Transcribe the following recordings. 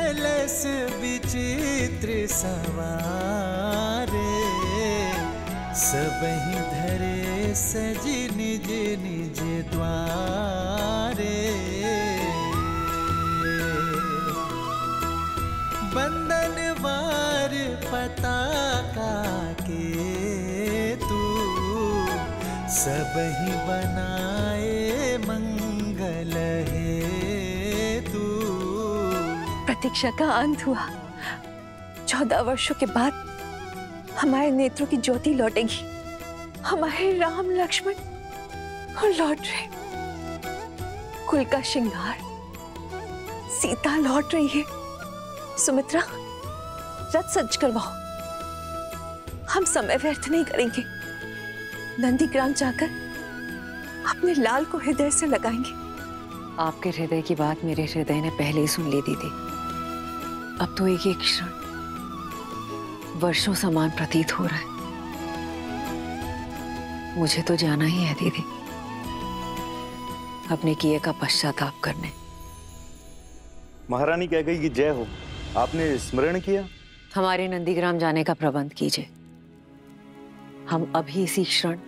कलश विचित्र सवारे, सबहि धरे सजी निज निज द्वारे। बंदनवार पताका के तू, सबहि बनाए मंगल हेतु। प्रतीक्षा का अंत हुआ। 14 वर्षों के बाद हमारे नेत्रों की ज्योति लौटेगी। हमारे राम लक्ष्मण और लौट रहे, कुल का श्रृंगार, सीता लौट रही है। सुमित्रा, रथ सज्ज करवाओ। हम समय व्यर्थ नहीं करेंगे। नंदीग्राम जाकर अपने लाल को हृदय से लगाएंगे। आपके हृदय की बात मेरे हृदय ने पहले ही सुन ली दीदी। अब तो एक एक क्षण वर्षों समान प्रतीत हो रहा है। मुझे तो जाना ही है दीदी, अपने किए का पश्चाताप करने। महारानी कह गई कि जय हो, आपने स्मरण किया। हमारे नंदीग्राम जाने का प्रबंध कीजिए। हम अभी इसी क्षण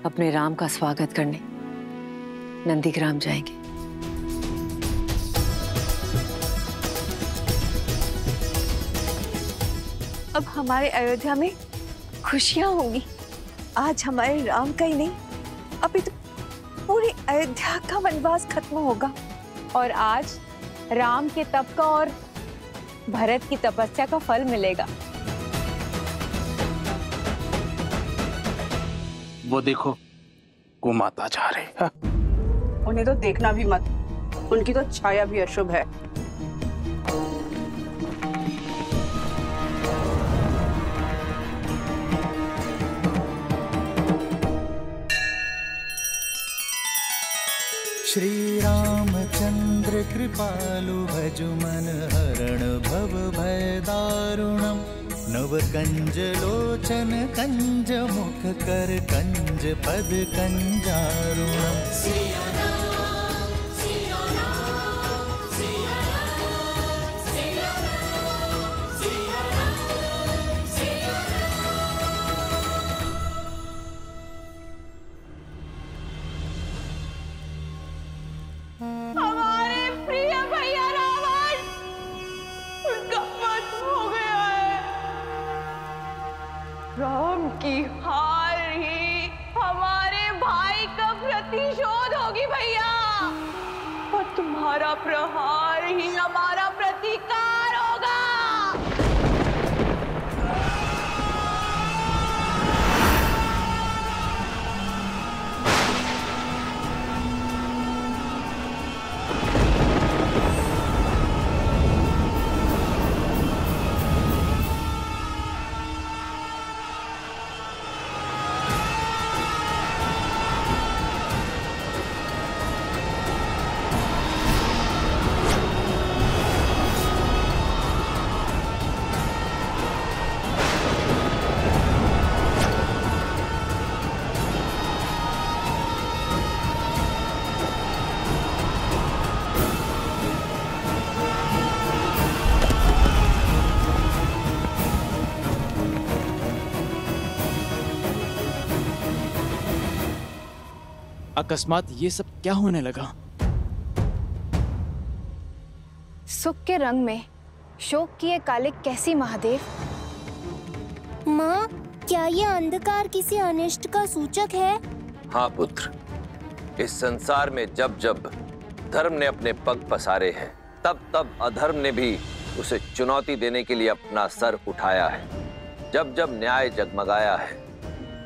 अपने राम का स्वागत करने नंदीग्राम जाएंगे। अब हमारे अयोध्या में खुशियां होंगी। आज हमारे राम का ही नहीं, अभी तो पूरी अयोध्या का वनवास खत्म होगा। और आज राम के तप का और भरत की तपस्या का फल मिलेगा। वो देखो, वो माता जा रही है। उन्हें तो देखना भी मत, उनकी तो छाया भी अशुभ है। श्री रामचंद्र कृपालु भजु मन हरण भव भय दारुणम। नव कंज लोचन कंज मुख कर कंज पद कंजारुणम। हमारे प्रिय भैया रावण, उनका वध हो गया है। राम की हार ही हमारे भाई का प्रतिशोध होगी भैया, और तुम्हारा प्रहार ही हमारा प्रतिकार होगा। अकस्मात ये सब क्या होने लगा? सुख के रंग में शोक किए कालिक कैसी महादेव। माँ, क्या ये अंधकार किसी अनिष्ट का सूचक है? हाँ पुत्र, इस संसार में जब जब धर्म ने अपने पग पसारे हैं, तब तब अधर्म ने भी उसे चुनौती देने के लिए अपना सर उठाया है। जब जब न्याय जगमगाया है,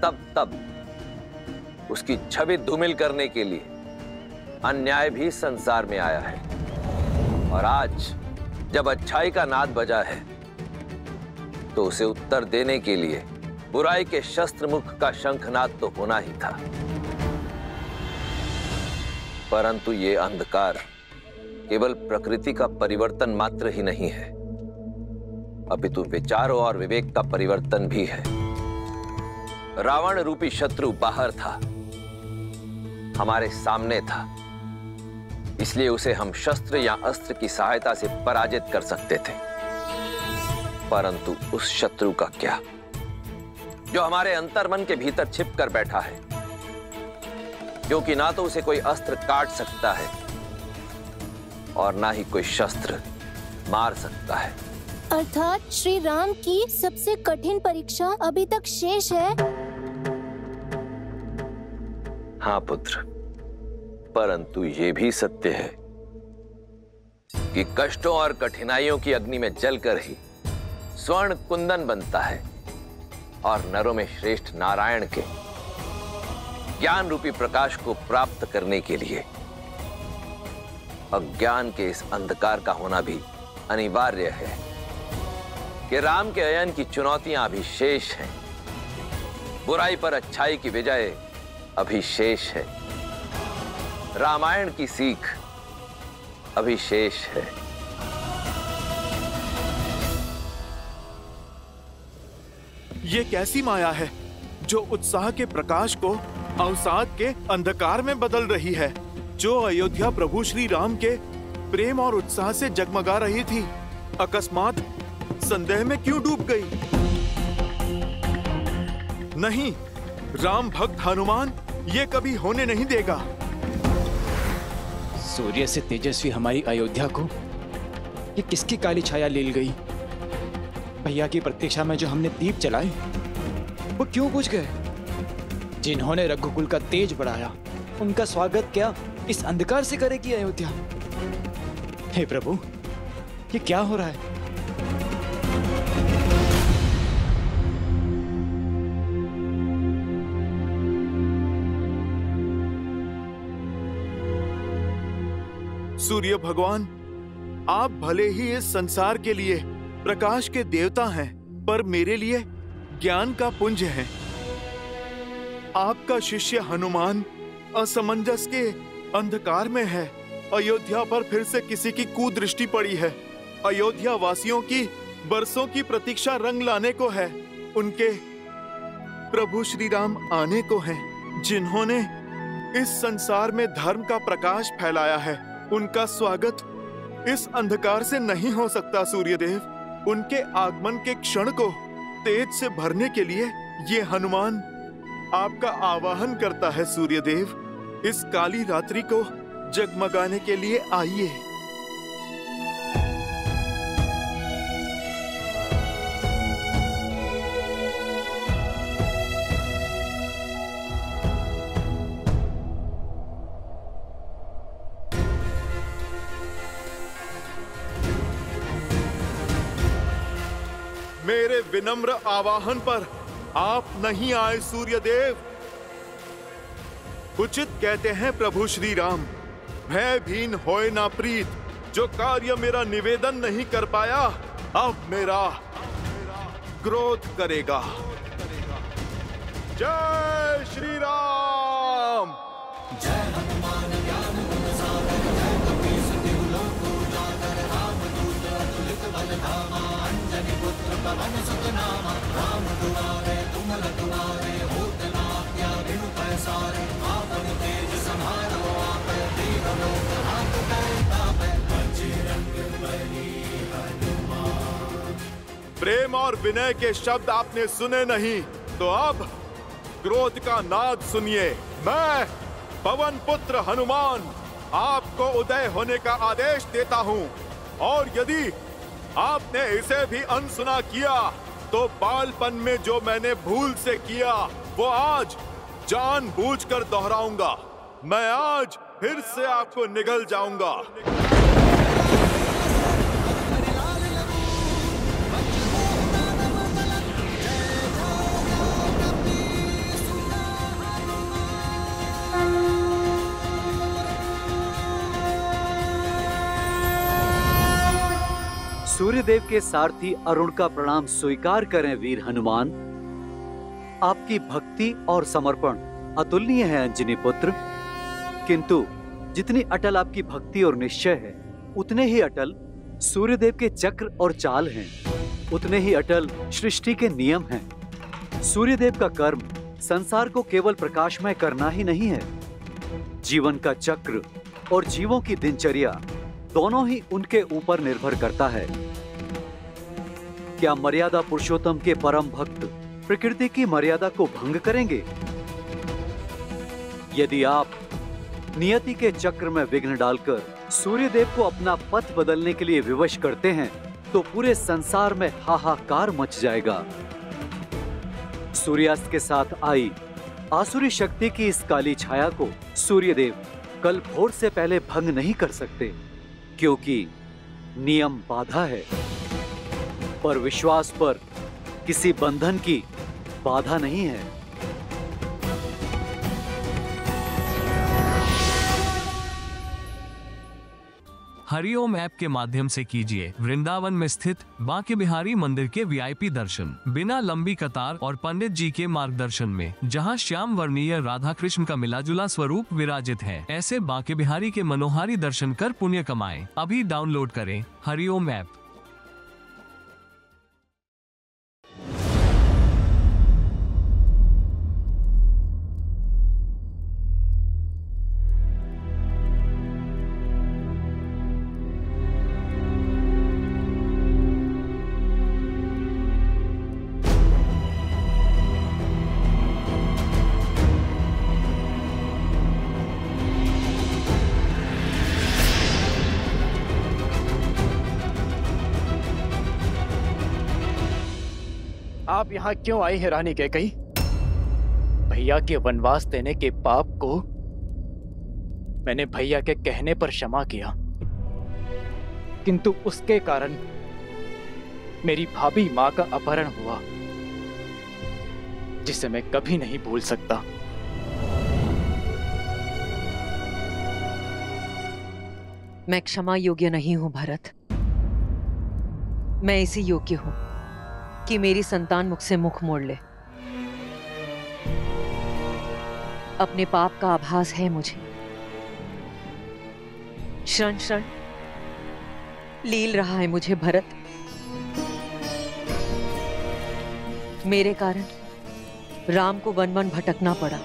तब तब उसकी छवि धूमिल करने के लिए अन्याय भी संसार में आया है। और आज जब अच्छाई का नाद बजा है, तो उसे उत्तर देने के लिए बुराई के शस्त्र मुख का शंखनाद तो होना ही था। परंतु ये अंधकार केवल प्रकृति का परिवर्तन मात्र ही नहीं है, अपितु विचारों और विवेक का परिवर्तन भी है। रावण रूपी शत्रु बाहर था, हमारे सामने था, इसलिए उसे हम शस्त्र या अस्त्र की सहायता से पराजित कर सकते थे। परंतु उस शत्रु का क्या, जो हमारे अंतर्मन के भीतर छिप कर बैठा है, क्योंकि ना तो उसे कोई अस्त्र काट सकता है और ना ही कोई शस्त्र मार सकता है। अर्थात श्री राम की सबसे कठिन परीक्षा अभी तक शेष है। हाँ पुत्र, परंतु ये भी सत्य है कि कष्टों और कठिनाइयों की अग्नि में जलकर ही स्वर्ण कुंदन बनता है और नरों में श्रेष्ठ नारायण के ज्ञान रूपी प्रकाश को प्राप्त करने के लिए अज्ञान के इस अंधकार का होना भी अनिवार्य है कि राम के अयन की चुनौतियां अभी शेष हैं। बुराई पर अच्छाई की विजय अभी शेष है। रामायण की सीख अभी शेष है। ये कैसी माया है जो उत्साह के प्रकाश को अवसाद के अंधकार में बदल रही है, जो अयोध्या प्रभु श्री राम के प्रेम और उत्साह से जगमगा रही थी, अकस्मात संदेह में क्यों डूब गई? नहीं, राम भक्त हनुमान ये कभी होने नहीं देगा। सूर्य से तेजस्वी हमारी अयोध्या को ये किसकी काली छाया ले गई? भैया की प्रतीक्षा में जो हमने दीप जलाए वो क्यों बुझ गए? जिन्होंने रघुकुल का तेज बढ़ाया उनका स्वागत क्या इस अंधकार से करेगी अयोध्या? हे प्रभु, ये क्या हो रहा है? सूर्य भगवान, आप भले ही इस संसार के लिए प्रकाश के देवता हैं, पर मेरे लिए ज्ञान का पुंज हैं। आपका शिष्य हनुमान असमंजस के अंधकार में है। अयोध्या पर फिर से किसी की कुदृष्टि पड़ी है। अयोध्या वासियों की बरसों की प्रतीक्षा रंग लाने को है। उनके प्रभु श्री राम आने को हैं, जिन्होंने इस संसार में धर्म का प्रकाश फैलाया है। उनका स्वागत इस अंधकार से नहीं हो सकता सूर्यदेव। उनके आगमन के क्षण को तेज से भरने के लिए ये हनुमान आपका आवाहन करता है सूर्यदेव। इस काली रात्रि को जगमगाने के लिए आइए। मेरे विनम्र आवाहन पर आप नहीं आए सूर्यदेव। उचित कहते हैं प्रभु श्री राम, भयभीन होए ना प्रीत। जो कार्य मेरा निवेदन नहीं कर पाया, अब मेरा क्रोध करेगा। जय श्री राम। जय हनुमान ज्ञान गुण सागर, जय कपीस तिहु लोक उजागर, रामदूत अतुलित बल धामा, अंजनी पुत्र पवन सुत नामा, राम दुलारे तुम रखवारे, होत न आज्ञा बिनु पैसारे, आपन तेज समारो आपै, दीन लोक हाथ धरे तापै, बजरंग बली हनुमान। प्रेम और विनय के शब्द आपने सुने नहीं, तो अब क्रोध का नाद सुनिए। मैं पवन पुत्र हनुमान आपको उदय होने का आदेश देता हूँ, और यदि आपने इसे भी अनसुना किया तो बालपन में जो मैंने भूल से किया वो आज जानबूझकर दोहराऊंगा। मैं आज फिर से आपको निगल जाऊंगा। सूर्यदेव के सारथी अरुण का प्रणाम स्वीकार करें वीर हनुमान। आपकी भक्ति और समर्पण अतुलनीय है अंजनी पुत्र, किंतु जितनी अटल आपकी भक्ति और निश्चय है, उतने ही अटल सूर्यदेव के चक्र और चाल हैं, उतने ही अटल सृष्टि के नियम हैं। सूर्यदेव का कर्म संसार को केवल प्रकाशमय करना ही नहीं है, जीवन का चक्र और जीवों की दिनचर्या दोनों ही उनके ऊपर निर्भर करता है। क्या मर्यादा पुरुषोत्तम के परम भक्त प्रकृति की मर्यादा को भंग करेंगे? यदि आप नियति के चक्र में विघ्न डालकर सूर्यदेव को अपना पथ बदलने के लिए विवश करते हैं तो पूरे संसार में हाहाकार मच जाएगा। सूर्यास्त के साथ आई आसुरी शक्ति की इस काली छाया को सूर्यदेव कल भोर से पहले भंग नहीं कर सकते, क्योंकि नियम बाधा है, पर विश्वास पर किसी बंधन की बाधा नहीं है। हरिओम ऐप के माध्यम से कीजिए वृंदावन में स्थित बांके बिहारी मंदिर के वीआईपी दर्शन बिना लंबी कतार और पंडित जी के मार्गदर्शन में, जहां श्याम वर्णीय राधा कृष्ण का मिलाजुला स्वरूप विराजित है। ऐसे बांके बिहारी के मनोहारी दर्शन कर पुण्य कमाएं। अभी डाउनलोड करें हरिओम ऐप। आप यहाँ क्यों आई हैं रानी कैकई? भैया के वनवास देने के पाप को मैंने भैया के कहने पर क्षमा किया, किंतु उसके कारण मेरी भाभी माँ का अपहरण हुआ, जिसे मैं कभी नहीं भूल सकता। मैं क्षमा योग्य नहीं हूं भरत। मैं इसी योग्य हूं कि मेरी संतान मुझसे मुख मोड़ ले। अपने पाप का आभास है मुझे। क्षण क्षण लील रहा है मुझे भरत। मेरे कारण राम को वन वन भटकना पड़ा।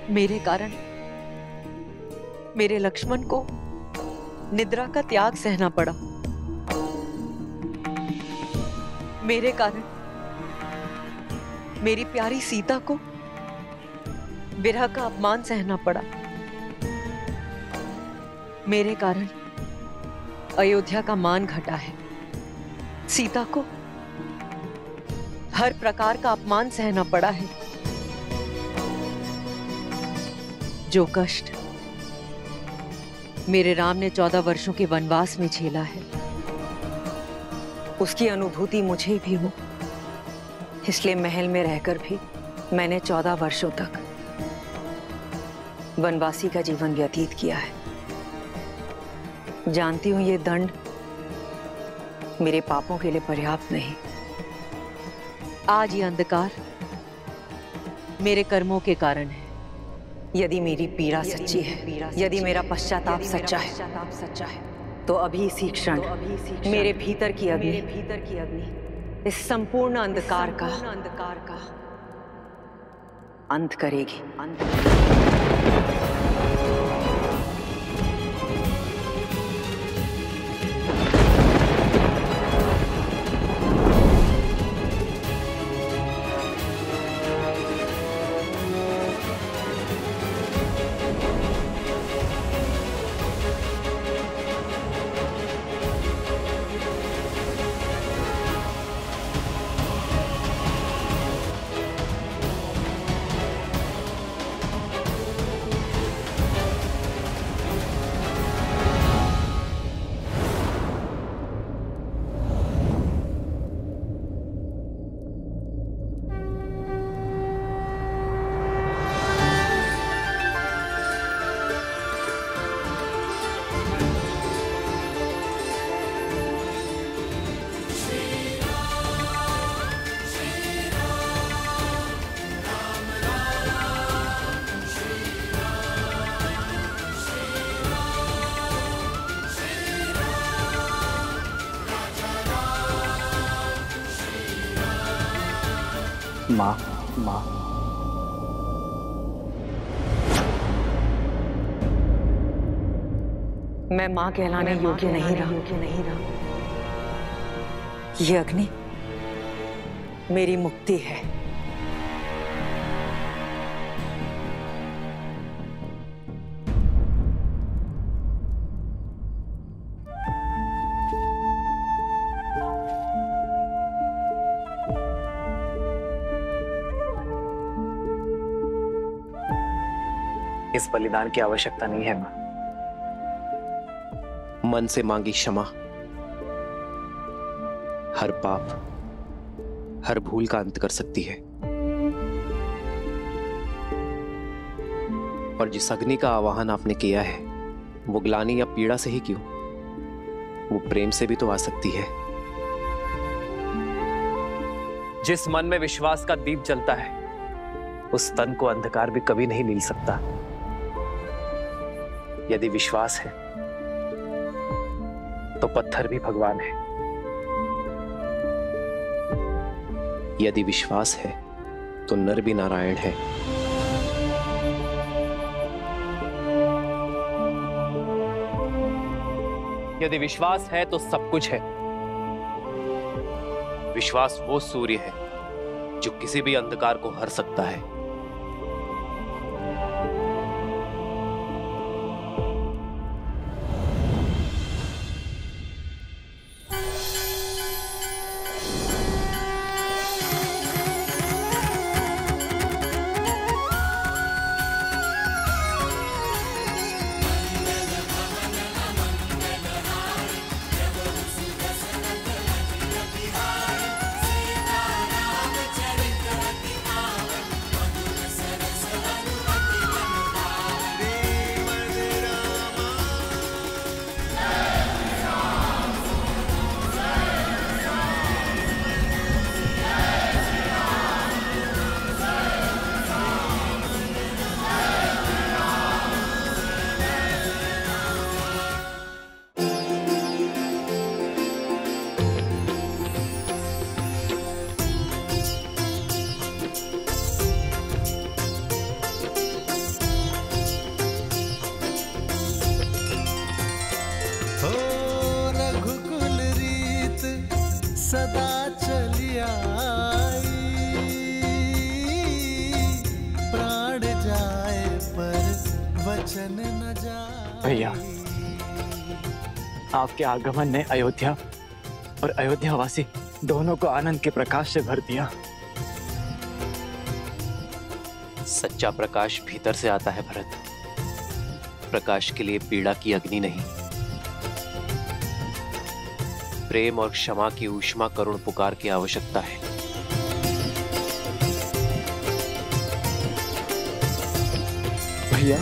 मेरे कारण मेरे लक्ष्मण को निद्रा का त्याग सहना पड़ा। मेरे कारण मेरी प्यारी सीता को विरह का अपमान सहना पड़ा। मेरे कारण अयोध्या का मान घटा है। सीता को हर प्रकार का अपमान सहना पड़ा है। जो कष्ट मेरे राम ने 14 वर्षों के वनवास में झेला है, उसकी अनुभूति मुझे भी हो। इसलिए महल में रहकर भी मैंने 14 वर्षों तक वनवासी का जीवन व्यतीत किया है। जानती हूं ये दंड मेरे पापों के लिए पर्याप्त नहीं। आज ये अंधकार मेरे कर्मों के कारण है। यदि मेरी पीड़ा सच्ची है, यदि मेरा पश्चाताप सच्चा है, तो अभी इसी क्षण मेरे भीतर की अग्नि इस संपूर्ण अंधकार का अंत करेगी। माँ, माँ। मैं मां कहलाने योग्य नहीं रहा। ये अग्नि मेरी मुक्ति है। इस बलिदान की आवश्यकता नहीं है मां। मन से मांगी क्षमा हर पाप, हर भूल का अंत कर सकती है। और जिस अग्नि का आवाहन आपने किया है वो ग्लानि या पीड़ा से ही क्यों, वो प्रेम से भी तो आ सकती है। जिस मन में विश्वास का दीप जलता है उस तन को अंधकार भी कभी नहीं नील सकता। यदि विश्वास है तो पत्थर भी भगवान है। यदि विश्वास है तो नर भी नारायण है। यदि विश्वास है तो सब कुछ है। विश्वास वो सूर्य है जो किसी भी अंधकार को हर सकता है। सदा चली आई, प्राण जाए पर वचन न जाए। भैया, आपके आगमन ने अयोध्या और अयोध्यावासी दोनों को आनंद के प्रकाश से भर दिया। सच्चा प्रकाश भीतर से आता है भरत। प्रकाश के लिए पीड़ा की अग्नि नहीं, प्रेम और क्षमा की ऊष्मा करुण पुकार की आवश्यकता है। भैया,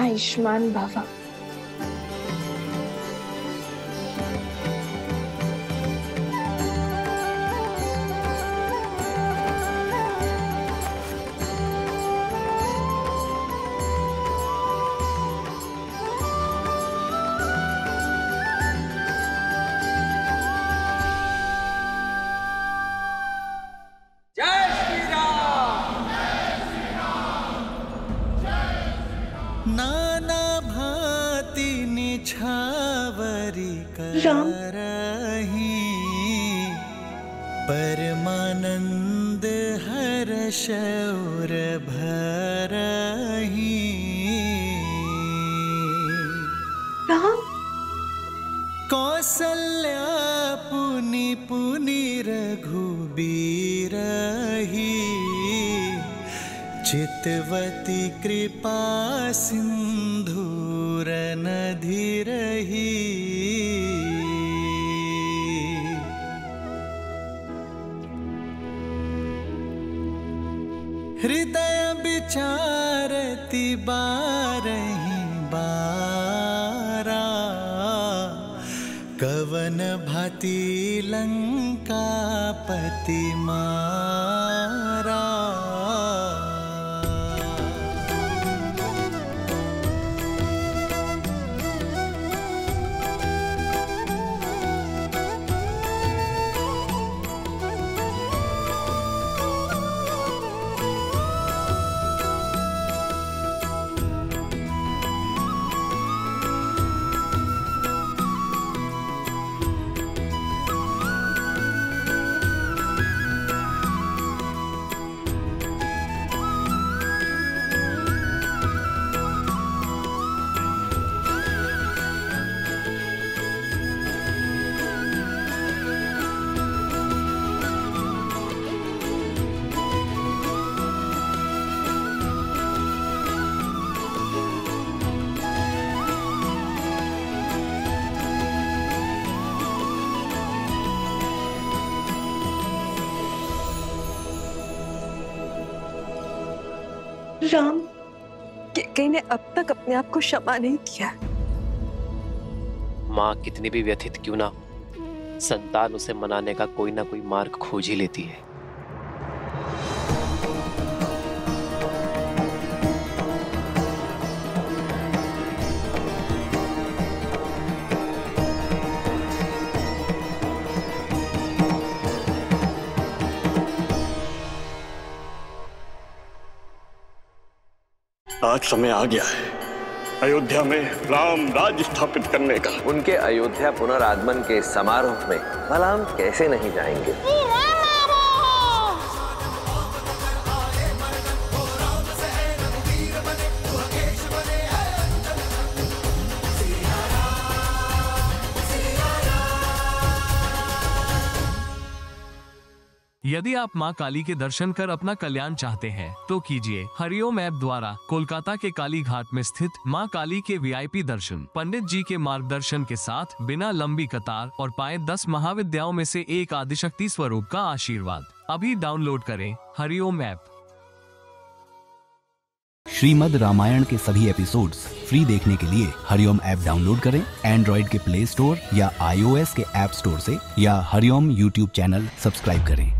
आयुष्मान भव। नाना भांति निछावरी करही, परमानंद हर्ष और भरही। कौसल्या पुनि पुनि रघुबीरही, चितवती कृपा सिंधूर नधी रही। हृदय विचारती बारही बारा, कवन भांति लंकापति मारा। राम कैकेयी ने अब तक अपने आप को क्षमा नहीं किया। माँ कितनी भी व्यथित क्यों ना हो, संतान उसे मनाने का कोई ना कोई मार्ग खोज ही लेती है। आज समय आ गया है अयोध्या में राम राज्य स्थापित करने का। उनके अयोध्या पुनरागमन के समारोह में भला हम कैसे नहीं जाएंगे। यदि आप मां काली के दर्शन कर अपना कल्याण चाहते हैं तो कीजिए हरिओम ऐप द्वारा कोलकाता के काली घाट में स्थित मां काली के वीआईपी दर्शन, पंडित जी के मार्गदर्शन के साथ, बिना लंबी कतार और पाए 10 महाविद्याओं में से एक आदिशक्ति स्वरूप का आशीर्वाद। अभी डाउनलोड करें हरिओम ऐप। श्रीमद् रामायण के सभी एपिसोड्स फ्री देखने के लिए हरिओम ऐप डाउनलोड करें एंड्रॉइड के प्ले स्टोर या iOS के ऐप स्टोर से, या हरिओम यूट्यूब चैनल सब्सक्राइब करें।